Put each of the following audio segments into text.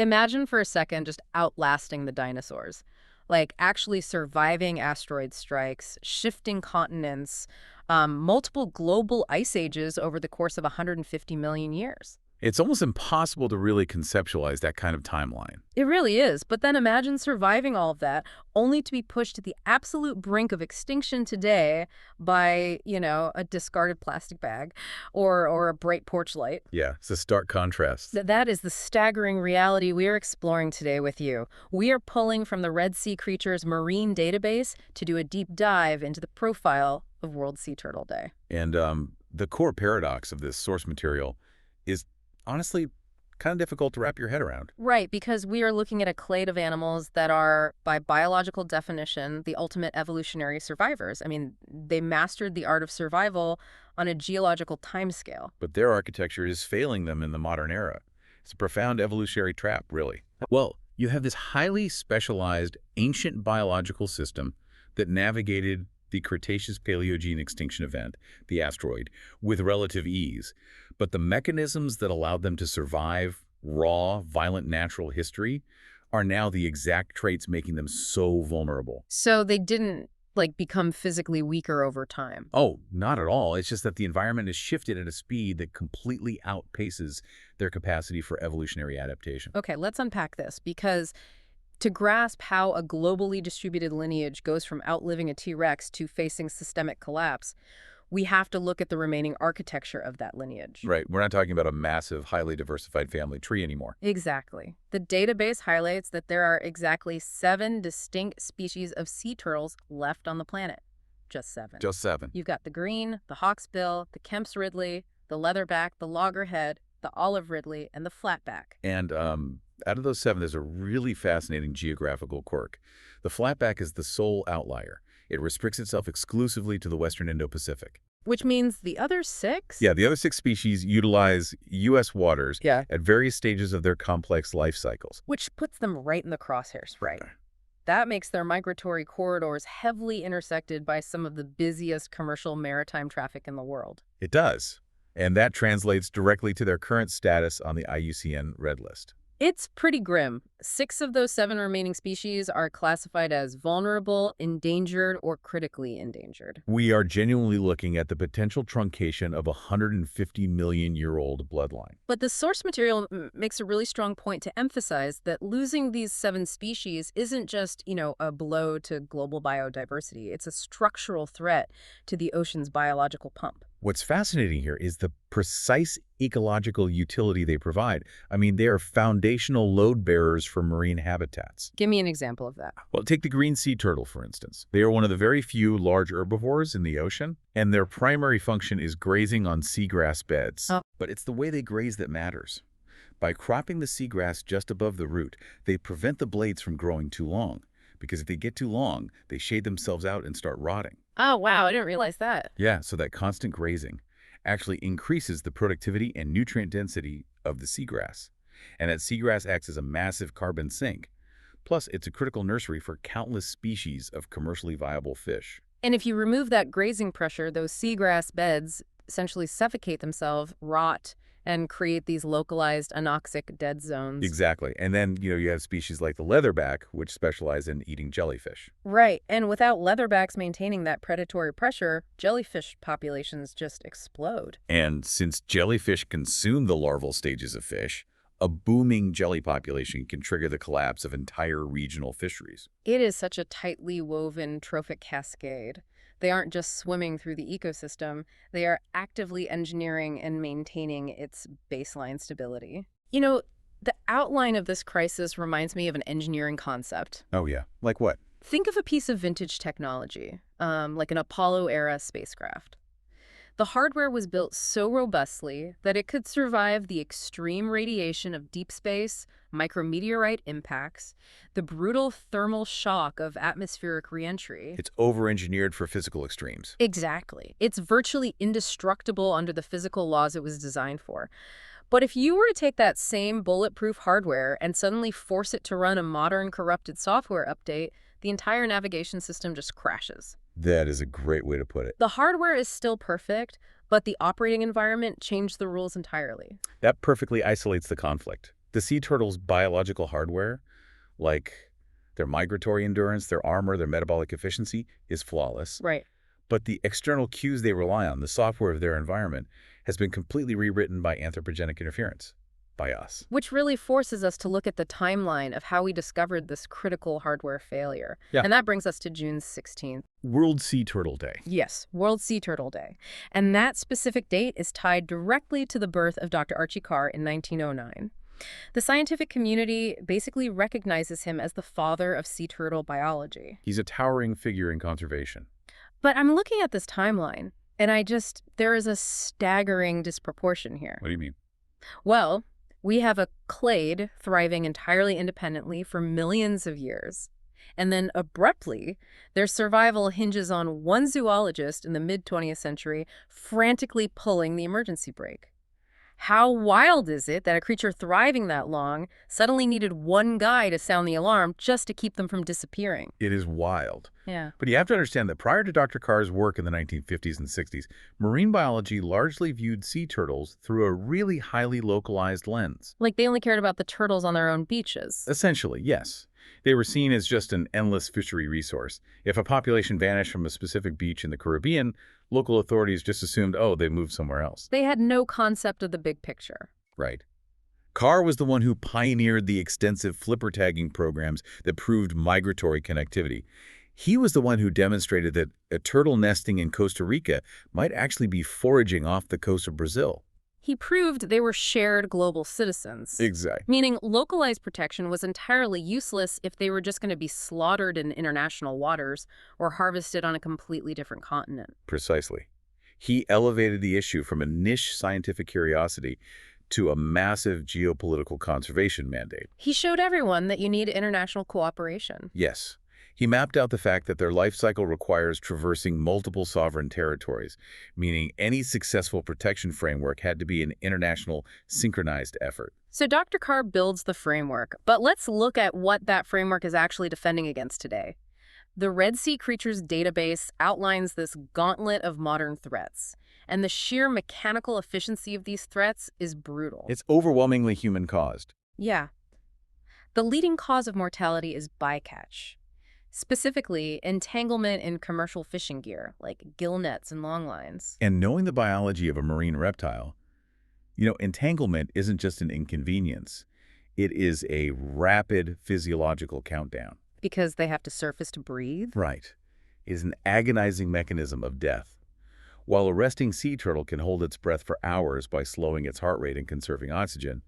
Imagine for a second just outlasting the dinosaurs, like actually surviving asteroid strikes, shifting continents, multiple global ice ages over the course of 150 million years. It's almost impossible to really conceptualize that kind of timeline. It really is. But then imagine surviving all of that only to be pushed to the absolute brink of extinction today by, a discarded plastic bag or a bright porch light. Yeah, it's a stark contrast. That is the staggering reality we are exploring today with you. We are pulling from the Red Sea Creatures Marine Database to do a deep dive into the profile of World Sea Turtle Day. And the core paradox of this source material is honestly kind of difficult to wrap your head around. Right, because we are looking at a clade of animals that are, by biological definition, the ultimate evolutionary survivors. I mean, they mastered the art of survival on a geological timescale. But their architecture is failing them in the modern era. It's a profound evolutionary trap, really. Well, you have this highly specialized ancient biological system that navigated the Cretaceous-Paleogene extinction event, the asteroid, with relative ease. But the mechanisms that allowed them to survive raw, violent natural history are now the exact traits making them so vulnerable. So they didn't, become physically weaker over time. Oh, not at all. It's just that the environment has shifted at a speed that completely outpaces their capacity for evolutionary adaptation. Okay, let's unpack this, because to grasp how a globally distributed lineage goes from outliving a T-Rex to facing systemic collapse, we have to look at the remaining architecture of that lineage. Right. We're not talking about a massive, highly diversified family tree anymore. Exactly. The database highlights that there are exactly 7 distinct species of sea turtles left on the planet. Just 7. Just 7. You've got the green, the hawksbill, the Kemp's ridley, the leatherback, the loggerhead, the olive ridley, and the flatback. And out of those 7, there's a really fascinating geographical quirk. The flatback is the sole outlier. It restricts itself exclusively to the western Indo-Pacific. Which means the other 6? Yeah, the other 6 species utilize U.S. waters at various stages of their complex life cycles. Which puts them right in the crosshairs, right? That makes their migratory corridors heavily intersected by some of the busiest commercial maritime traffic in the world. It does. And that translates directly to their current status on the IUCN Red List. It's pretty grim. 6 of those 7 remaining species are classified as vulnerable, endangered, or critically endangered. We are genuinely looking at the potential truncation of a 150-million-year-old bloodline. But the source material makes a really strong point to emphasize that losing these 7 species isn't just, a blow to global biodiversity. It's a structural threat to the ocean's biological pump. What's fascinating here is the precise ecological utility they provide. I mean, they are foundational load bearers for marine habitats. Give me an example of that. Well, take the green sea turtle, for instance. They are one of the very few large herbivores in the ocean, and their primary function is grazing on seagrass beds. But it's the way they graze that matters. By cropping the seagrass just above the root, they prevent the blades from growing too long. Because if they get too long, they shade themselves out and start rotting. Oh, wow, I didn't realize that. Yeah, so that constant grazing actually increases the productivity and nutrient density of the seagrass. And that seagrass acts as a massive carbon sink. Plus, it's a critical nursery for countless species of commercially viable fish. And if you remove that grazing pressure, those seagrass beds essentially suffocate themselves, rot, and create these localized anoxic dead zones. Exactly. And then, you have species like the leatherback, which specialize in eating jellyfish. Right. And without leatherbacks maintaining that predatory pressure, jellyfish populations just explode. And since jellyfish consume the larval stages of fish, a booming jelly population can trigger the collapse of entire regional fisheries. It is such a tightly woven trophic cascade. They aren't just swimming through the ecosystem, they are actively engineering and maintaining its baseline stability. The outline of this crisis reminds me of an engineering concept. Oh, yeah. Like what? Think of a piece of vintage technology, like an Apollo-era spacecraft. The hardware was built so robustly that it could survive the extreme radiation of deep space, micrometeorite impacts, the brutal thermal shock of atmospheric reentry. It's over-engineered for physical extremes. Exactly. It's virtually indestructible under the physical laws it was designed for. But if you were to take that same bulletproof hardware and suddenly force it to run a modern corrupted software update, the entire navigation system just crashes. That is a great way to put it. The hardware is still perfect, but the operating environment changed the rules entirely. That perfectly isolates the conflict. The sea turtles' biological hardware, like their migratory endurance, their armor, their metabolic efficiency, is flawless. Right. But the external cues they rely on, the software of their environment, has been completely rewritten by anthropogenic interference, by us. Which really forces us to look at the timeline of how we discovered this critical hardware failure. Yeah. And that brings us to June 16th. World Sea Turtle Day. Yes, World Sea Turtle Day. And that specific date is tied directly to the birth of Dr. Archie Carr in 1909. The scientific community basically recognizes him as the father of sea turtle biology. He's a towering figure in conservation. But I'm looking at this timeline, and there is a staggering disproportion here. What do you mean? Well, we have a clade thriving entirely independently for millions of years. And then abruptly, their survival hinges on one zoologist in the mid-20th century frantically pulling the emergency brake. How wild is it that a creature thriving that long suddenly needed one guy to sound the alarm just to keep them from disappearing? It is wild. Yeah. But you have to understand that prior to Dr. Carr's work in the 1950s and 60s, marine biology largely viewed sea turtles through a really highly localized lens. Like they only cared about the turtles on their own beaches. Essentially, yes. They were seen as just an endless fishery resource. If a population vanished from a specific beach in the Caribbean, local authorities just assumed, oh, they moved somewhere else. They had no concept of the big picture. Right. Carr was the one who pioneered the extensive flipper tagging programs that proved migratory connectivity. He was the one who demonstrated that a turtle nesting in Costa Rica might actually be foraging off the coast of Brazil. He proved they were shared global citizens. Exactly. Meaning localized protection was entirely useless if they were just going to be slaughtered in international waters or harvested on a completely different continent. Precisely. He elevated the issue from a niche scientific curiosity to a massive geopolitical conservation mandate. He showed everyone that you need international cooperation. Yes. He mapped out the fact that their life cycle requires traversing multiple sovereign territories, meaning any successful protection framework had to be an international, synchronized effort. So Dr. Carr builds the framework, but let's look at what that framework is actually defending against today. The Red Sea Creatures database outlines this gauntlet of modern threats, and the sheer mechanical efficiency of these threats is brutal. It's overwhelmingly human-caused. Yeah. The leading cause of mortality is bycatch. Specifically, entanglement in commercial fishing gear, like gill nets and long lines. And knowing the biology of a marine reptile, entanglement isn't just an inconvenience. It is a rapid physiological countdown. Because they have to surface to breathe? Right. It is an agonizing mechanism of death. While a resting sea turtle can hold its breath for hours by slowing its heart rate and conserving oxygen,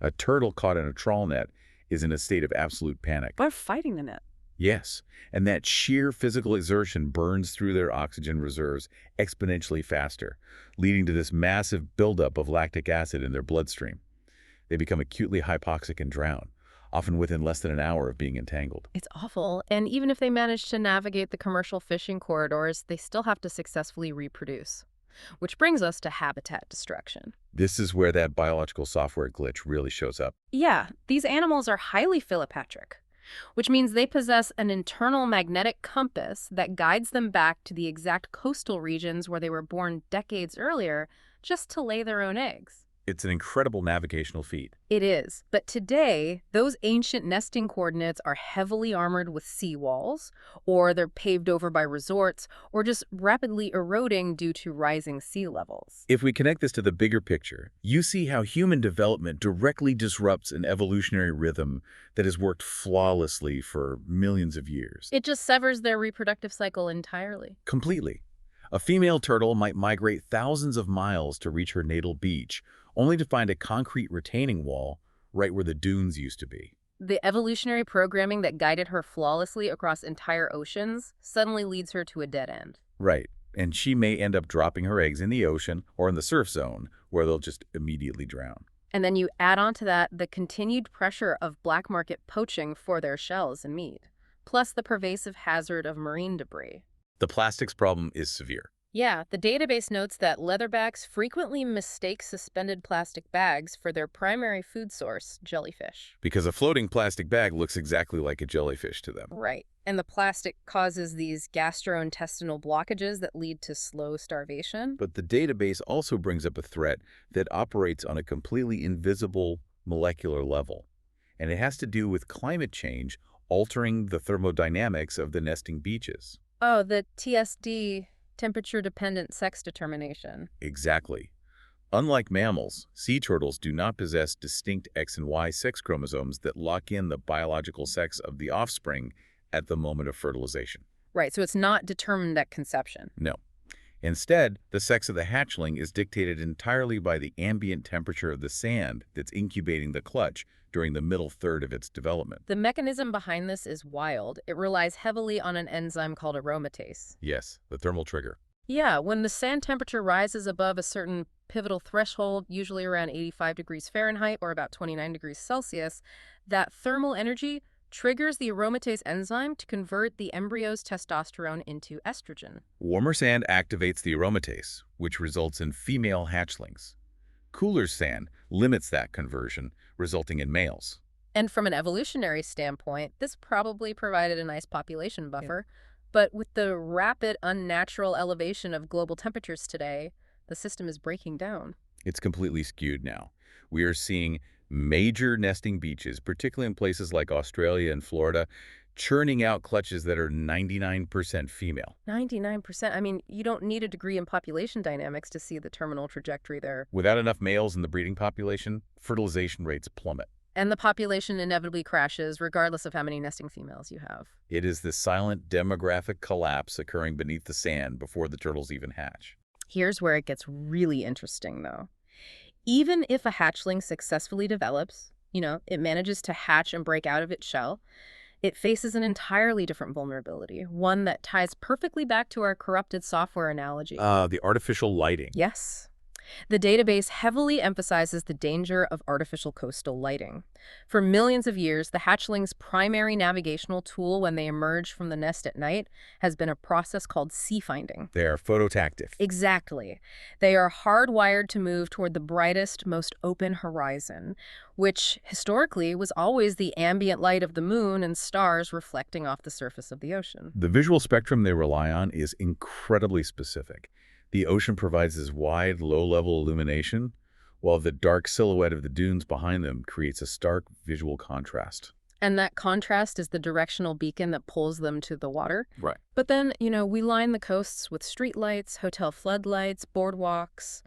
a turtle caught in a trawl net is in a state of absolute panic. They're fighting the net. Yes, and that sheer physical exertion burns through their oxygen reserves exponentially faster, leading to this massive buildup of lactic acid in their bloodstream. They become acutely hypoxic and drown, often within less than an hour of being entangled. It's awful. And even if they manage to navigate the commercial fishing corridors, they still have to successfully reproduce. Which brings us to habitat destruction. This is where that biological software glitch really shows up. Yeah, these animals are highly philopatric, which means they possess an internal magnetic compass that guides them back to the exact coastal regions where they were born decades earlier just to lay their own eggs. It's an incredible navigational feat. It is. But today, those ancient nesting coordinates are heavily armored with seawalls, or they're paved over by resorts, or just rapidly eroding due to rising sea levels. If we connect this to the bigger picture, you see how human development directly disrupts an evolutionary rhythm that has worked flawlessly for millions of years. It just severs their reproductive cycle entirely. Completely. A female turtle might migrate thousands of miles to reach her natal beach, only to find a concrete retaining wall right where the dunes used to be. The evolutionary programming that guided her flawlessly across entire oceans suddenly leads her to a dead end. Right. And she may end up dropping her eggs in the ocean or in the surf zone, where they'll just immediately drown. And then you add on to that the continued pressure of black market poaching for their shells and meat, plus the pervasive hazard of marine debris. The plastics problem is severe. Yeah, the database notes that leatherbacks frequently mistake suspended plastic bags for their primary food source, jellyfish. Because a floating plastic bag looks exactly like a jellyfish to them. Right. And the plastic causes these gastrointestinal blockages that lead to slow starvation. But the database also brings up a threat that operates on a completely invisible molecular level. And it has to do with climate change altering the thermodynamics of the nesting beaches. Oh, the TSD, temperature-dependent sex determination. Exactly. Unlike mammals, sea turtles do not possess distinct X and Y sex chromosomes that lock in the biological sex of the offspring at the moment of fertilization. Right, so it's not determined at conception. No. Instead, the sex of the hatchling is dictated entirely by the ambient temperature of the sand that's incubating the clutch during the middle third of its development. The mechanism behind this is wild. It relies heavily on an enzyme called aromatase. Yes, the thermal trigger. Yeah, when the sand temperature rises above a certain pivotal threshold, usually around 85 degrees Fahrenheit or about 29 degrees Celsius, that thermal energy triggers the aromatase enzyme to convert the embryo's testosterone into estrogen. Warmer sand activates the aromatase, which results in female hatchlings. Cooler sand limits that conversion, resulting in males. And from an evolutionary standpoint, this probably provided a nice population buffer. But with the rapid, unnatural elevation of global temperatures today, the system is breaking down. It's completely skewed now. We are seeing major nesting beaches, particularly in places like Australia and Florida, churning out clutches that are 99% female. 99%. I mean, you don't need a degree in population dynamics to see the terminal trajectory there. Without enough males in the breeding population, fertilization rates plummet. And the population inevitably crashes, regardless of how many nesting females you have. It is the silent demographic collapse occurring beneath the sand before the turtles even hatch. Here's where it gets really interesting, though. Even if a hatchling successfully develops, it manages to hatch and break out of its shell, it faces an entirely different vulnerability, one that ties perfectly back to our corrupted software analogy. The artificial lighting. Yes. The database heavily emphasizes the danger of artificial coastal lighting. For millions of years, the hatchling's primary navigational tool when they emerge from the nest at night has been a process called sea finding. They are phototactic. Exactly. They are hardwired to move toward the brightest, most open horizon, which historically was always the ambient light of the moon and stars reflecting off the surface of the ocean. The visual spectrum they rely on is incredibly specific. The ocean provides this wide, low-level illumination, while the dark silhouette of the dunes behind them creates a stark visual contrast. And that contrast is the directional beacon that pulls them to the water. Right. But then, we line the coasts with streetlights, hotel floodlights, boardwalks.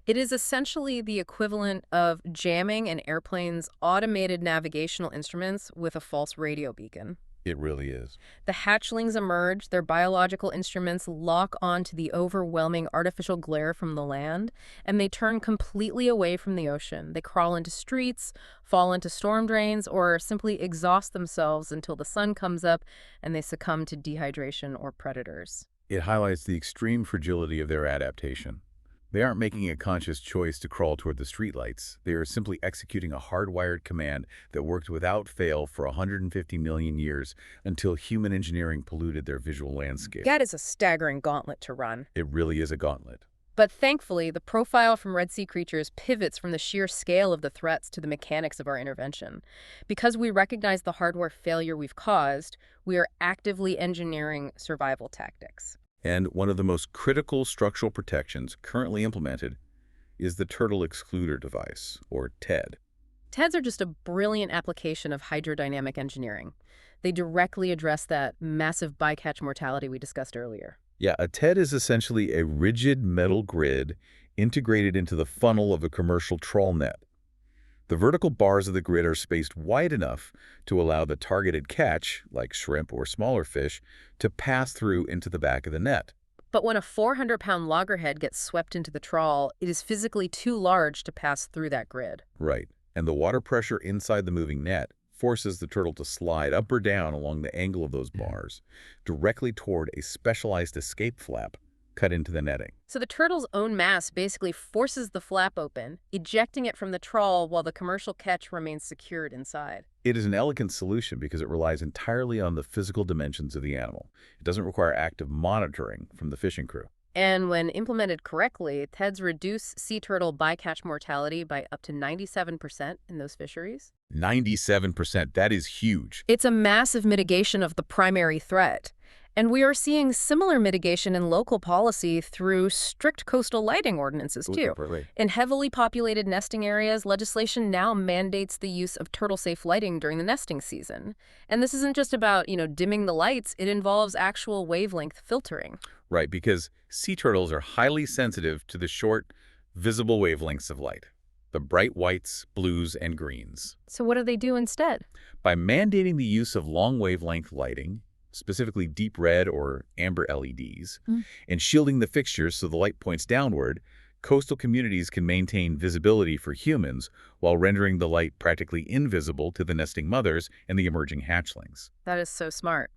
It is essentially the equivalent of jamming an airplane's automated navigational instruments with a false radio beacon. It really is. The hatchlings emerge, their biological instruments lock onto the overwhelming artificial glare from the land, and they turn completely away from the ocean. They crawl into streets, fall into storm drains, or simply exhaust themselves until the sun comes up and they succumb to dehydration or predators. It highlights the extreme fragility of their adaptation. They aren't making a conscious choice to crawl toward the streetlights. They are simply executing a hardwired command that worked without fail for 150 million years until human engineering polluted their visual landscape. That is a staggering gauntlet to run. It really is a gauntlet. But thankfully, the profile from Red Sea creatures pivots from the sheer scale of the threats to the mechanics of our intervention. Because we recognize the hardware failure we've caused, we are actively engineering survival tactics. And one of the most critical structural protections currently implemented is the Turtle Excluder Device, or TED. TEDs are just a brilliant application of hydrodynamic engineering. They directly address that massive bycatch mortality we discussed earlier. Yeah, a TED is essentially a rigid metal grid integrated into the funnel of a commercial trawl net. The vertical bars of the grid are spaced wide enough to allow the targeted catch, like shrimp or smaller fish, to pass through into the back of the net. But when a 400-pound loggerhead gets swept into the trawl, it is physically too large to pass through that grid. Right, and the water pressure inside the moving net forces the turtle to slide up or down along the angle of those bars, directly toward a specialized escape flap cut into the netting. So the turtle's own mass basically forces the flap open, ejecting it from the trawl while the commercial catch remains secured inside. It is an elegant solution because it relies entirely on the physical dimensions of the animal. It doesn't require active monitoring from the fishing crew. And when implemented correctly, TEDs reduce sea turtle bycatch mortality by up to 97% in those fisheries. 97%, that is huge. It's a massive mitigation of the primary threat. And we are seeing similar mitigation in local policy through strict coastal lighting ordinances, too. Right. In heavily populated nesting areas, legislation now mandates the use of turtle-safe lighting during the nesting season. And this isn't just about, dimming the lights. It involves actual wavelength filtering. Right, because sea turtles are highly sensitive to the short, visible wavelengths of light, the bright whites, blues, and greens. So what do they do instead? By mandating the use of long wavelength lighting, specifically deep red or amber LEDs, and shielding the fixtures so the light points downward, coastal communities can maintain visibility for humans while rendering the light practically invisible to the nesting mothers and the emerging hatchlings. That is so smart.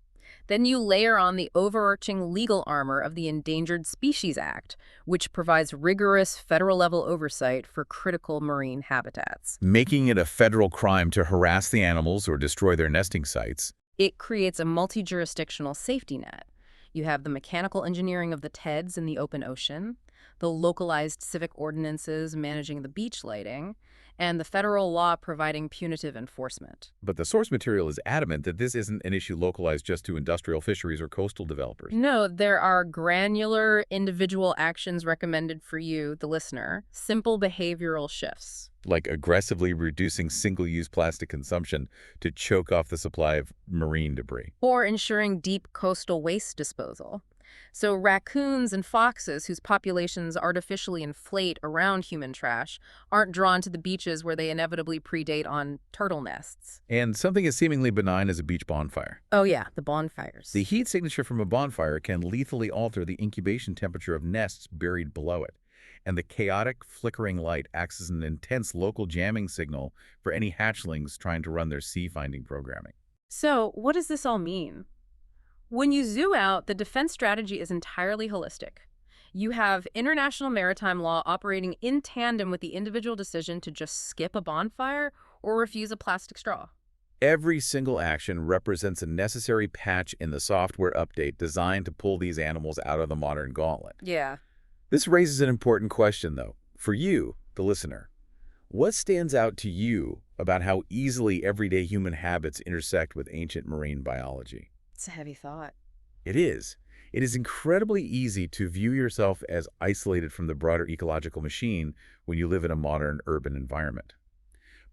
Then you layer on the overarching legal armor of the Endangered Species Act, which provides rigorous federal-level oversight for critical marine habitats. Making it a federal crime to harass the animals or destroy their nesting sites. It creates a multi-jurisdictional safety net. You have the mechanical engineering of the TEDs in the open ocean, the localized civic ordinances managing the beach lighting, and the federal law providing punitive enforcement. But the source material is adamant that this isn't an issue localized just to industrial fisheries or coastal developers. No, there are granular individual actions recommended for you, the listener, simple behavioral shifts. Like aggressively reducing single-use plastic consumption to choke off the supply of marine debris. Or ensuring deep coastal waste disposal. So raccoons and foxes, whose populations artificially inflate around human trash, aren't drawn to the beaches where they inevitably predate on turtle nests. And something as seemingly benign as a beach bonfire. Oh yeah, the bonfires. The heat signature from a bonfire can lethally alter the incubation temperature of nests buried below it. And the chaotic, flickering light acts as an intense local jamming signal for any hatchlings trying to run their sea-finding programming. So what does this all mean? When you zoom out, the defense strategy is entirely holistic. You have international maritime law operating in tandem with the individual decision to just skip a bonfire or refuse a plastic straw. Every single action represents a necessary patch in the software update designed to pull these animals out of the modern gauntlet. Yeah. This raises an important question, though. For you, the listener, what stands out to you about how easily everyday human habits intersect with ancient marine biology? It's a heavy thought. It is. It is incredibly easy to view yourself as isolated from the broader ecological machine when you live in a modern urban environment.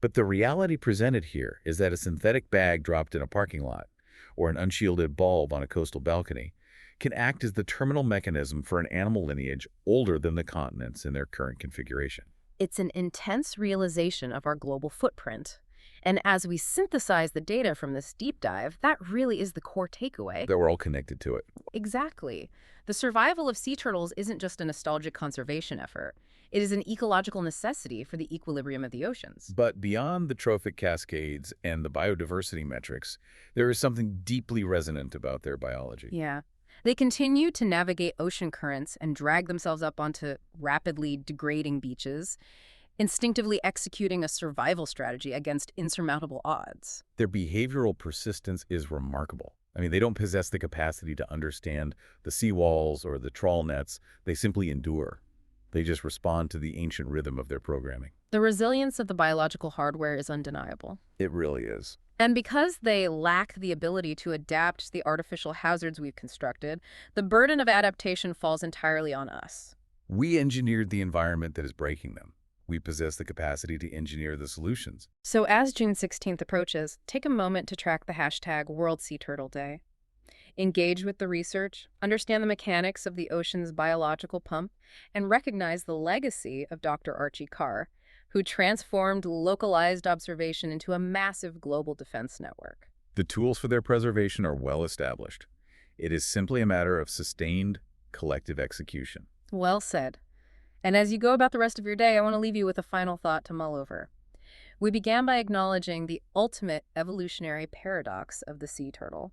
But the reality presented here is that a synthetic bag dropped in a parking lot or an unshielded bulb on a coastal balcony can act as the terminal mechanism for an animal lineage older than the continents in their current configuration. It's an intense realization of our global footprint. And as we synthesize the data from this deep dive, that really is the core takeaway. That we're all connected to it. Exactly. The survival of sea turtles isn't just a nostalgic conservation effort. It is an ecological necessity for the equilibrium of the oceans. But beyond the trophic cascades and the biodiversity metrics, there is something deeply resonant about their biology. Yeah. They continue to navigate ocean currents and drag themselves up onto rapidly degrading beaches, instinctively executing a survival strategy against insurmountable odds. Their behavioral persistence is remarkable. I mean, they don't possess the capacity to understand the seawalls or the trawl nets. They simply endure. They just respond to the ancient rhythm of their programming. The resilience of the biological hardware is undeniable. It really is. And because they lack the ability to adapt to the artificial hazards we've constructed, the burden of adaptation falls entirely on us. We engineered the environment that is breaking them. We possess the capacity to engineer the solutions. So as June 16th approaches, take a moment to track the hashtag World Sea Turtle Day. Engage with the research, understand the mechanics of the ocean's biological pump, and recognize the legacy of Dr. Archie Carr, who transformed localized observation into a massive global defense network. The tools for their preservation are well established. It is simply a matter of sustained collective execution. Well said. And as you go about the rest of your day, I want to leave you with a final thought to mull over. We began by acknowledging the ultimate evolutionary paradox of the sea turtle.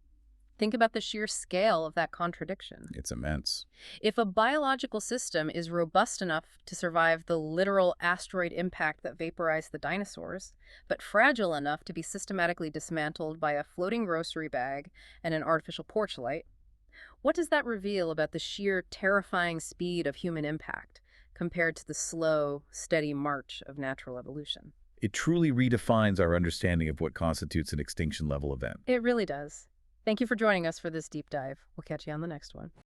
Think about the sheer scale of that contradiction. It's immense. If a biological system is robust enough to survive the literal asteroid impact that vaporized the dinosaurs, but fragile enough to be systematically dismantled by a floating grocery bag and an artificial porch light, what does that reveal about the sheer terrifying speed of human impact compared to the slow, steady march of natural evolution? It truly redefines our understanding of what constitutes an extinction-level event. It really does. Thank you for joining us for this deep dive. We'll catch you on the next one.